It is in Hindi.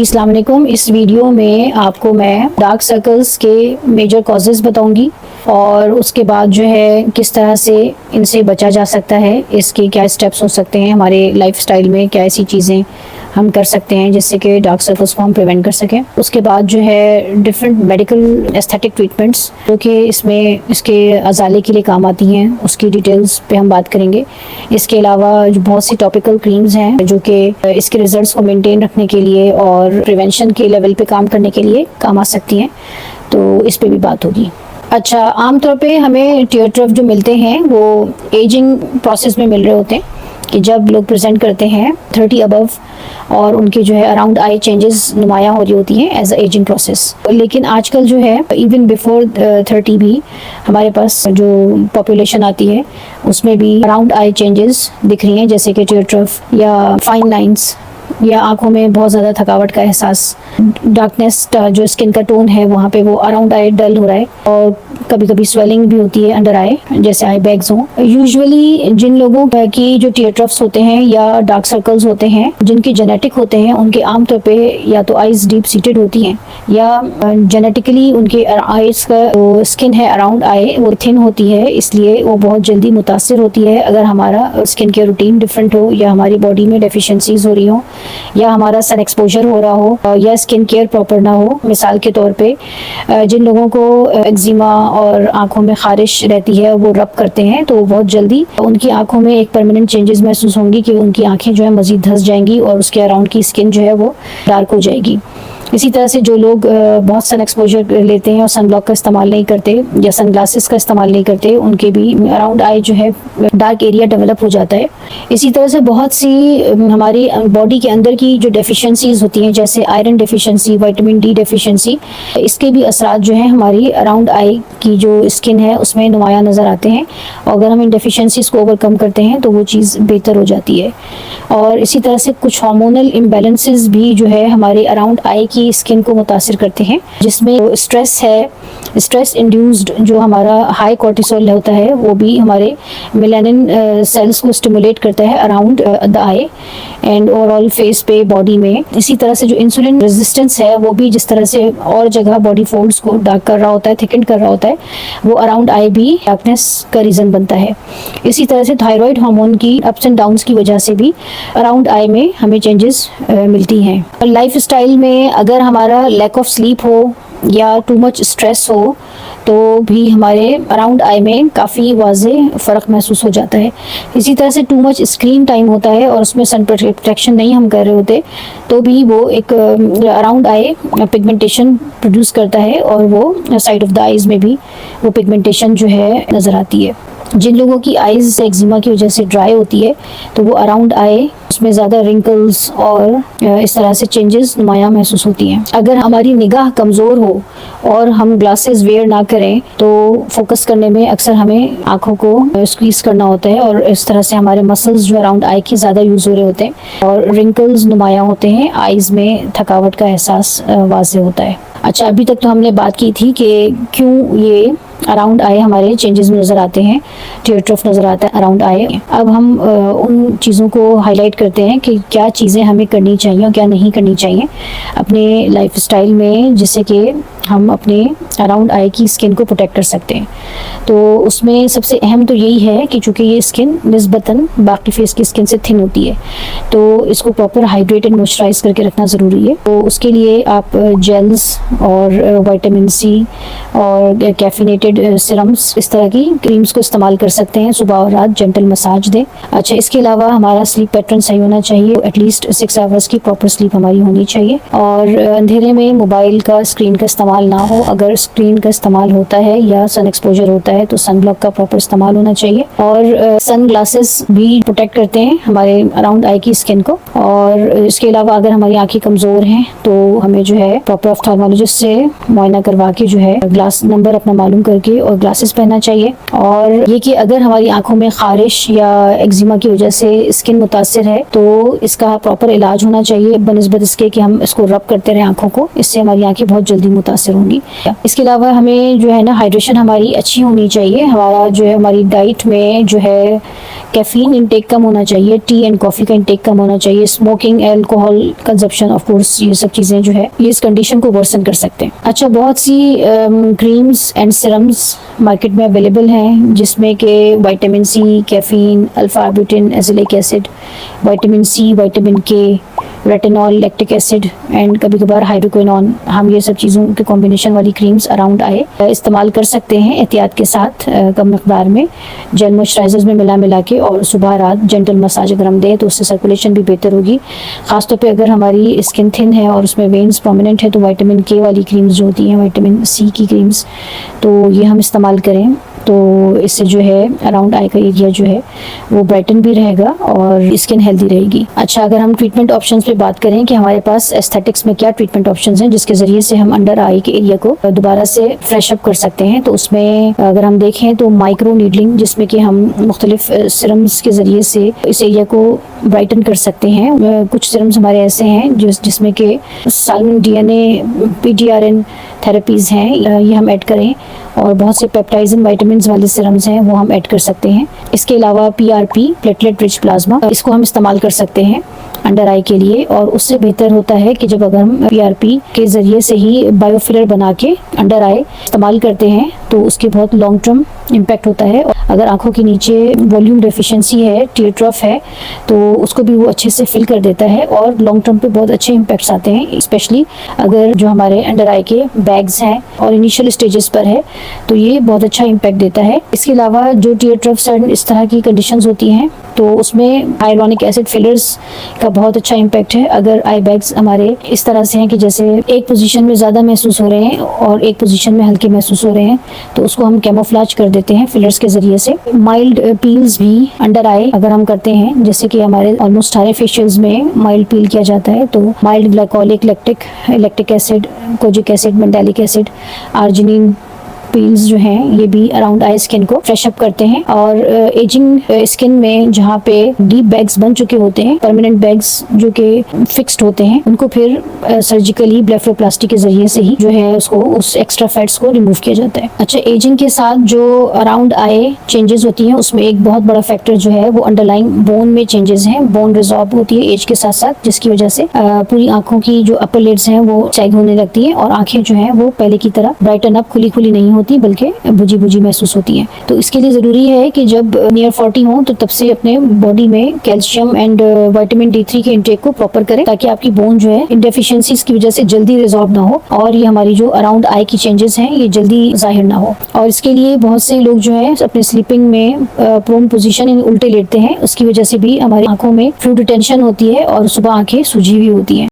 अस्सलाम वालेकुम। इस वीडियो में आपको मैं डार्क सर्कल्स के मेजर कॉजेज़ बताऊंगी और उसके बाद जो है किस तरह से इनसे बचा जा सकता है, इसके क्या स्टेप्स हो सकते हैं, हमारे लाइफस्टाइल में क्या ऐसी चीज़ें हम कर सकते हैं जिससे कि डार्क सर्कल्स को हम प्रिवेंट कर सकें। उसके बाद जो है डिफरेंट मेडिकल एस्थेटिक ट्रीटमेंट्स जो कि इसमें इसके अजाले के लिए काम आती हैं, उसकी डिटेल्स पे हम बात करेंगे। इसके अलावा जो बहुत सी टॉपिकल क्रीम्स हैं जो कि इसके रिजल्ट्स को मेंटेन रखने के लिए और प्रिवेंशन के लेवल पे काम करने के लिए काम आ सकती हैं, तो इस पे भी बात होगी। अच्छा, आमतौर पे हमें टीयर ट्रफ जो मिलते हैं वो एजिंग प्रोसेस में मिल रहे होते हैं कि जब लोग प्रेजेंट करते हैं 30 अबव और उनकी जो है अराउंड आई चेंजेस नुमायाँ हो रही होती हैं एज अ एजिंग प्रोसेस। लेकिन आजकल जो है इवन बिफोर 30 भी हमारे पास जो पॉपुलेशन आती है उसमें भी अराउंड आई चेंजेस दिख रही हैं, जैसे कि टीयर ट्रफ या फाइन लाइंस या आंखों में बहुत ज़्यादा थकावट का एहसास, डार्कनेस जो स्किन का टोन है वहाँ पे वो अराउंड आई डल हो रहा है और कभी कभी स्वेलिंग भी होती है अंडर आई, जैसे आई बैग्स हों। यूजुअली जिन लोगों की जो टीयर ट्रफ्स होते हैं या डार्क सर्कल्स होते हैं जिनके जेनेटिक होते हैं उनके आमतौर पे या तो आइज डीप सीटेड होती हैं या जेनेटिकली उनके आइज का जो स्किन है अराउंड आई वो थिन होती है, इसलिए वो बहुत जल्दी मुतासर होती है अगर हमारा स्किन केयर रूटीन डिफरेंट हो या हमारी बॉडी में डेफिशिएंसीज हो रही हो या हमारा सन एक्सपोजर हो रहा हो या स्किन केयर प्रॉपर ना हो। मिसाल के तौर पे जिन लोगों को एक्जिमा और आंखों में खारिश रहती है वो रब करते हैं तो बहुत जल्दी उनकी आंखों में एक परमानेंट चेंजेस महसूस होंगी कि उनकी आंखें जो है मजीद धंस जाएंगी और उसके अराउंड की स्किन जो है वो डार्क हो जाएगी। इसी तरह से जो लोग बहुत सन एक्सपोजर लेते हैं और सन ब्लॉक का इस्तेमाल नहीं करते या सन ग्लासेस का इस्तेमाल नहीं करते उनके भी अराउंड आई जो है डार्क एरिया डेवलप हो जाता है। इसी तरह से बहुत सी हमारी बॉडी के अंदर की जो डेफिशिएंसीज होती हैं जैसे iron deficiency, vitamin D deficiency, इसके भी असरात जो है हमारी अराउंड आई की जो स्किन है उसमें नुमायाँ नज़र आते हैं और अगर हम इन डेफिशिएंसीज को ओवरकम करते हैं तो वो चीज़ बेहतर हो जाती है। और इसी तरह से कुछ हार्मोनल इम्बैलेंसेस भी जो है हमारे अराउंड आई की स्किन को मुतासिर करते हैं, जिसमें स्ट्रेस है, स्ट्रेस इंड्यूस्ड जो हमारा हाई कोर्टिसोल होता है वो भी हमारे मेलानिन सेल्स को स्टिमुलेट करता है around the I and overall face पे, बॉडी में। इसी तरह से जो इंसुलिन रेजिस्टेंस है वो भी जिस तरह से और जगह बॉडी फोल्ड्स को डार्क कर रहा होता है, थिकन कर रहा होता है, वो अराउंड आई भी डार्कनेस का रीज़न बनता है। इसी तरह से थायराइड हार्मोन की अप्स एंड डाउन्स की वजह से भी अराउंड आई में हमें चेंजेस मिलती हैं। लाइफ स्टाइल में अगर हमारा लैक ऑफ स्लीप हो या टू मच स्ट्रेस हो तो भी हमारे अराउंड आई में काफ़ी वाज़े फ़र्क महसूस हो जाता है। इसी तरह से टू मच स्क्रीन टाइम होता है और उसमें सन प्रोटेक्शन नहीं हम कर रहे होते तो भी वो एक अराउंड आई पिगमेंटेशन प्रोड्यूस करता है और वो साइड ऑफ द आइज़ में भी वो पिगमेंटेशन जो है नज़र आती है। जिन लोगों की आइज़ एक्जिमा की वजह से ड्राई होती है तो वो अराउंड आई उसमें ज़्यादा रिंकल्स और इस तरह से चेंजेस नुमायाँ महसूस होती हैं। अगर हमारी निगाह कमज़ोर हो और हम ग्लासेस वेयर ना करें तो फोकस करने में अक्सर हमें आँखों को स्क्वीज़ करना होता है और इस तरह से हमारे मसल्स जो अराउंड आई के ज़्यादा यूज़ हो रहे होते हैं और रिंकल्स नुमायाँ होते हैं, आइज़ में थकावट का एहसास वाज़ेह होता है। अच्छा, अभी तक तो हमने बात की थी कि क्यों ये अराउंड आई हमारे चेंजेस में नज़र आते हैं, टीयर ट्रफ नज़र आता है अराउंड आई। अब हम उन चीज़ों को हाईलाइट करते हैं कि क्या चीज़ें हमें करनी चाहिए और क्या नहीं करनी चाहिए अपने लाइफस्टाइल में जिससे कि हम अपने अराउंड आई की स्किन को प्रोटेक्ट कर सकते हैं। तो उसमें सबसे अहम तो यही है कि चूँकि ये स्किन निस्बतन बाकी फेस की स्किन से थिन होती है तो इसको प्रॉपर हाइड्रेट एंड मॉइस्चराइज करके रखना ज़रूरी है। तो उसके लिए आप जेल्स और विटामिन सी और कैफिनेटेड सिरम्स, इस तरह की क्रीम्स को इस्तेमाल कर सकते हैं। सुबह और रात जेंटल मसाज दें। अच्छा, इसके अलावा हमारा स्लीप पैटर्न सही होना चाहिए, एटलीस्ट 6 आवर्स की प्रॉपर स्लीप हमारी होनी चाहिए और अंधेरे में मोबाइल का स्क्रीन का इस्तेमाल ना हो। अगर स्क्रीन का इस्तेमाल होता है या सन एक्सपोजर होता है तो सन ब्लॉक का प्रॉपर इस्तेमाल होना चाहिए और सन ग्लासेस भी प्रोटेक्ट करते हैं हमारे अराउंड आई की स्किन को। और इसके अलावा अगर हमारी आंखें कमज़ोर हैं तो हमें जो है प्रॉपर ऑफ्थाल्मोलॉजिस्ट से मुआयना करवा के जो है ग्लास नंबर अपना मालूम करके और ग्लासेस पहनना चाहिए। और ये कि अगर हमारी आंखों में खारिश या एक्जिमा की वजह से स्किन मुतासिर है तो इसका प्रॉपर इलाज होना चाहिए बनिस्बत इसके कि हम इसको रब करते रहें आंखों को, इससे हमारी आंखें बहुत जल्दी मुतासिर मुतासिर होंगी। इसके अलावा हमें जो है ना हाइड्रेशन हमारी अच्छी होनी चाहिए। हमारा जो है हमारी डाइट में जो है कैफीन इंटेक कम होना चाहिए, टी एंड कॉफ़ी का इंटेक कम होना चाहिए, smoking, alcohol consumption, of course ये सब चीज़ें जो है ये इस कंडीशन को वर्सन कर सकते हैं। अच्छा, बहुत सी क्रीम्स एंड सिरम्स मार्केट में अवेलेबल हैं जिसमें कि vitamin C, caffeine, alpha arbutin, एसिलिक acid, vitamin C, vitamin K, retinol, lactic acid and कभी कभार हाइड्रोक्विनोन, हम ये सब चीज़ों के कॉम्बिनेशन वाली क्रीम्स अराउंड आए इस्तेमाल कर सकते हैं एहतियात के साथ, कम मकदार में जेल मॉइस्चराइजर्स में मिला के, और सुबह रात जेंटल मसाज अगर हम दें तो उससे सर्कुलेशन भी बेहतर होगी। ख़ासतौर पे अगर हमारी स्किन थिन है और उसमें वेन्स प्रोमिनेंट है तो विटामिन के वाली क्रीम्स जो होती हैं, विटामिन सी की क्रीम्स, तो ये हम इस्तेमाल करें तो इससे जो है अराउंड आई का एरिया जो है वो ब्राइटन भी रहेगा और स्किन हेल्दी रहेगी। अच्छा, अगर हम ट्रीटमेंट ऑप्शंस पे बात करें कि हमारे पास एस्थेटिक्स में क्या ट्रीटमेंट ऑप्शंस हैं जिसके ज़रिए से हम अंडर आई के एरिया को दोबारा से फ्रेश अप कर सकते हैं, तो उसमें अगर हम देखें तो माइक्रो नीडलिंग, जिसमें कि हम मुख्तलिफ सिरम्स के ज़रिए से इस एरिया को ब्राइटन कर सकते हैं। कुछ सिरम्स हमारे ऐसे हैं जिसमें कि साल्मन DNA, PTRN थेरेपीज़ हैं, ये हम ऐड करें, और बहुत से पेप्टाइड्स एंड विटामिन्स वाले सिरम्स हैं वो हम ऐड कर सकते हैं। इसके अलावा PRP, प्लेटलेट रिच प्लाज्मा, इसको हम इस्तेमाल कर सकते हैं अंडर आई के लिए, और उससे बेहतर होता है कि जब अगर हम PRP के ज़रिए से ही बायोफिलर बना के अंडर आई इस्तेमाल करते हैं तो उसके बहुत लॉन्ग टर्म इम्पैक्ट होता है। अगर आंखों के नीचे वॉल्यूम डेफिशिएंसी है, टीयर ट्रफ है, तो उसको भी वो अच्छे से फिल कर देता है और लॉन्ग टर्म पे बहुत अच्छे इम्पैक्ट्स आते हैं, स्पेशली अगर जो हमारे अंडर आई के बैग्स हैं और इनिशियल स्टेजेस पर है तो ये बहुत अच्छा इम्पैक्ट देता है। इसके अलावा जो टीयर ट्रफ्स एंड इस तरह की कंडीशंस होती हैं तो उसमें हाइलुरोनिक एसिड फिलर्स का बहुत अच्छा इम्पैक्ट है। अगर आई बैग्स हमारे इस तरह से हैं कि जैसे एक पोजीशन में ज़्यादा महसूस हो रहे हैं और एक पोजीशन में हल्के महसूस हो रहे हैं, तो उसको हम कैमोफ्लेज कर देते हैं फिलर्स के ज़रिए से। माइल्ड पील्स भी अंडर आई अगर हम करते हैं, जैसे कि हमारे ऑलमोस्ट सारे फेशियल्स में माइल्ड पील किया जाता है, तो mild glycolic, lactic acid, kojic acid, mandelic acid, arginine peels जो हैं ये भी अराउंड आई स्किन को फ्रेश अप करते हैं। और एजिंग स्किन में जहाँ पे डीप बैग्स बन चुके होते हैं, परमानेंट बैग्स जो कि फिक्स्ड होते हैं, उनको फिर सर्जिकली ब्लेफरोप्लास्टी के जरिए से ही जो है उसको उस एक्स्ट्रा फैट्स को रिमूव किया जाता है। अच्छा, एजिंग के साथ जो अराउंड आई चेंजेस होती हैं उसमें एक बहुत बड़ा फैक्टर जो है वो अंडरलाइंग बोन में चेंजेस हैं। बोन रिजॉर्ब होती है एज के साथ साथ, जिसकी वजह से पूरी आंखों की जो अपर लिड्स हैं वो सैग होने लगती है और आंखें जो है वो पहले की तरह ब्राइटन अप, खुली खुली नहीं होती बल्कि बुझी बुझी महसूस होती हैं। तो इसके लिए ज़रूरी है कि जब नियर 40 हो तो तब से अपने बॉडी में कैल्शियम एंड विटामिन D3 के इंटेक को प्रॉपर करें, ताकि आपकी बोन जो है इन डेफिशिएंसीज की वजह से जल्दी रिजॉल्व ना हो और ये हमारी जो अराउंड आई की चेंजेस हैं ये जल्दी जाहिर ना हो। और इसके लिए बहुत से लोग जो है अपने स्लीपिंग में प्रोन पोजीशन उल्टे लेटते हैं, उसकी वजह से भी हमारी आंखों में फ्लूइड रिटेंशन होती है और सुबह आंखें सूजी हुई होती हैं।